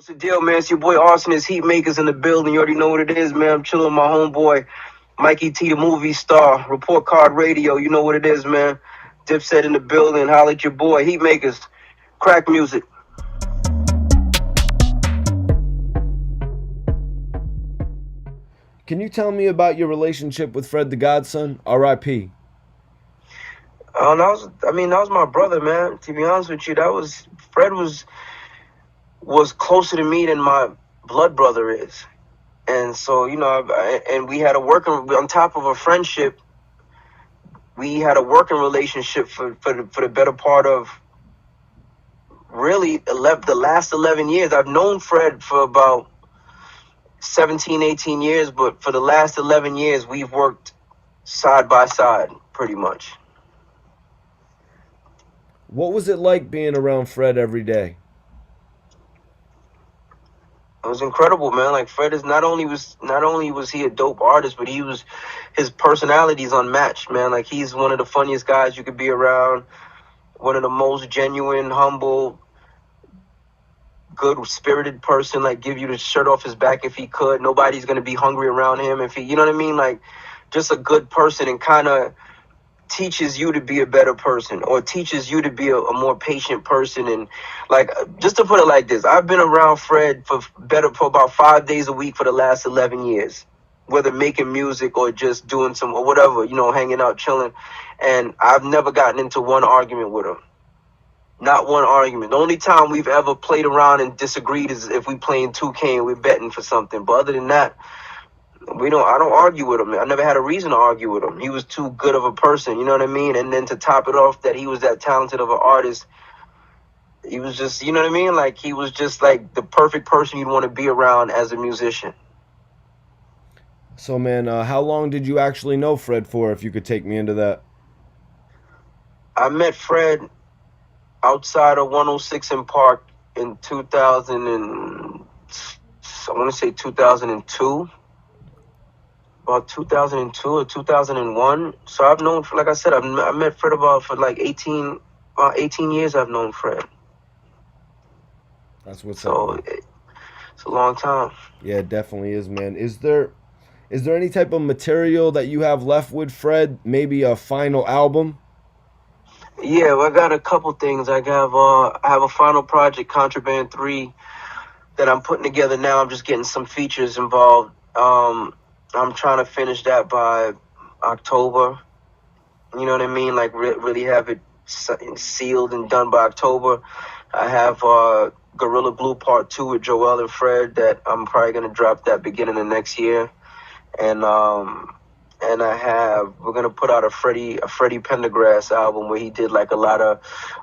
What's the deal, man? It's your boy Rsonist, Heatmakerz in the building. You already know what it is, man. I'm chilling with my homeboy, Mikey T, the movie star, Report Card Radio. You know what it is, man. Dipset in the building. Holla at your boy, Heatmakerz. Crack music. Can you tell me about your relationship with Fred Da Godson? R.I.P. That was my brother, man. To be honest with you, Fred was closer to me than my blood brother is. And so, and we had on top of a friendship, we had a working relationship for the better part of really the last 11 years. I've known Fred for about 17, 18 years, but for the last 11 years, we've worked side by side pretty much. What was it like being around Fred every day? It was incredible, man. Like Fred is not only was he a dope artist, but his personality is unmatched, man. Like he's one of the funniest guys you could be around, one of the most genuine, humble, good-spirited person. Like give you the shirt off his back if he could. Nobody's gonna be hungry around him if he, you know what I mean? Like just a good person, and kind of teaches you to be a better person, or teaches you to be a more patient person. And like, just to put it like this, I've been around Fred for about 5 days a week for the last 11 years, whether making music or just doing some or whatever, hanging out, chilling. And I've never gotten into one argument with him. Not one argument. The only time we've ever played around and disagreed is if we playing 2K and we're betting for something. But other than that, I don't argue with him. I never had a reason to argue with him. He was too good of a person, you know what I mean? And then to top it off, that he was that talented of an artist, he was just, you know what I mean? Like, he was just like the perfect person you'd want to be around as a musician. So, man, how long did you actually know Fred for, if you could take me into that? I met Fred outside of 106 in Park in 2002. About 2002 or 2001. So I've known, like I said, I met Fred for like 18 years. I've known Fred. That's what's up. So it's a long time. Yeah, it definitely is, man. Is there any type of material that you have left with Fred? Maybe a final album? Yeah, well, I got a couple things. I have a final project, Contraband 3, that I'm putting together now. I'm just getting some features involved. I'm trying to finish that by October. You know what I mean? Like really have it sealed and done by October. I have Gorilla Glue Part 2 with Joell and Fred that I'm probably gonna drop that beginning of next year. And we're gonna put out a Freddie Pendergrass album where he did like a lot of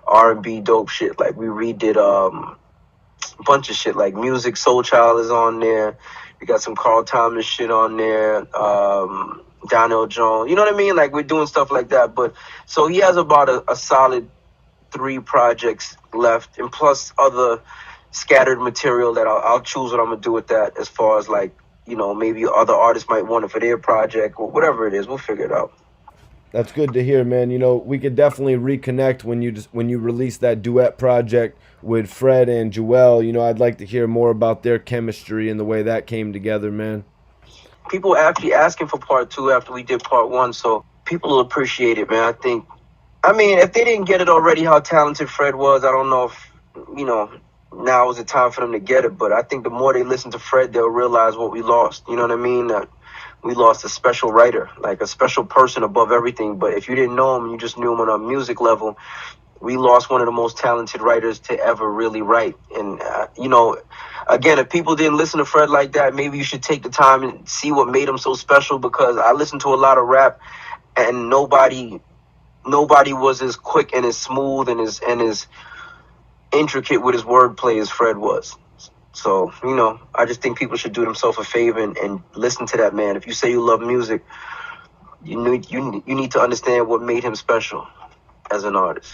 R&B dope shit. Like we redid a bunch of shit, like Music Soul Child is on there. We got some Carl Thomas shit on there, Donnell Jones. You know what I mean? Like, we're doing stuff like that. But so he has about a solid 3 projects left, and plus other scattered material that I'll choose what I'm going to do with that, as far as, like, maybe other artists might want it for their project or whatever it is. We'll figure it out. That's good to hear, man. We could definitely reconnect when you release that duet project with Fred and Joell. I'd like to hear more about their chemistry and the way that came together, man. People actually asking for part 2 after we did part 1, so people will appreciate it, man. If they didn't get it already, how talented Fred was, I don't know if, now is the time for them to get it, but I think the more they listen to Fred, they'll realize what we lost. You know what I mean? That we lost a special writer, like a special person above everything. But if you didn't know him and you just knew him on a music level, we lost one of the most talented writers to ever really write. And, again, if people didn't listen to Fred like that, maybe you should take the time and see what made him so special, because I listened to a lot of rap and nobody was as quick and as smooth and as intricate with his wordplay as Fred was. So, I just think people should do themselves a favor and listen to that man. If you say you love music, you need to understand what made him special as an artist.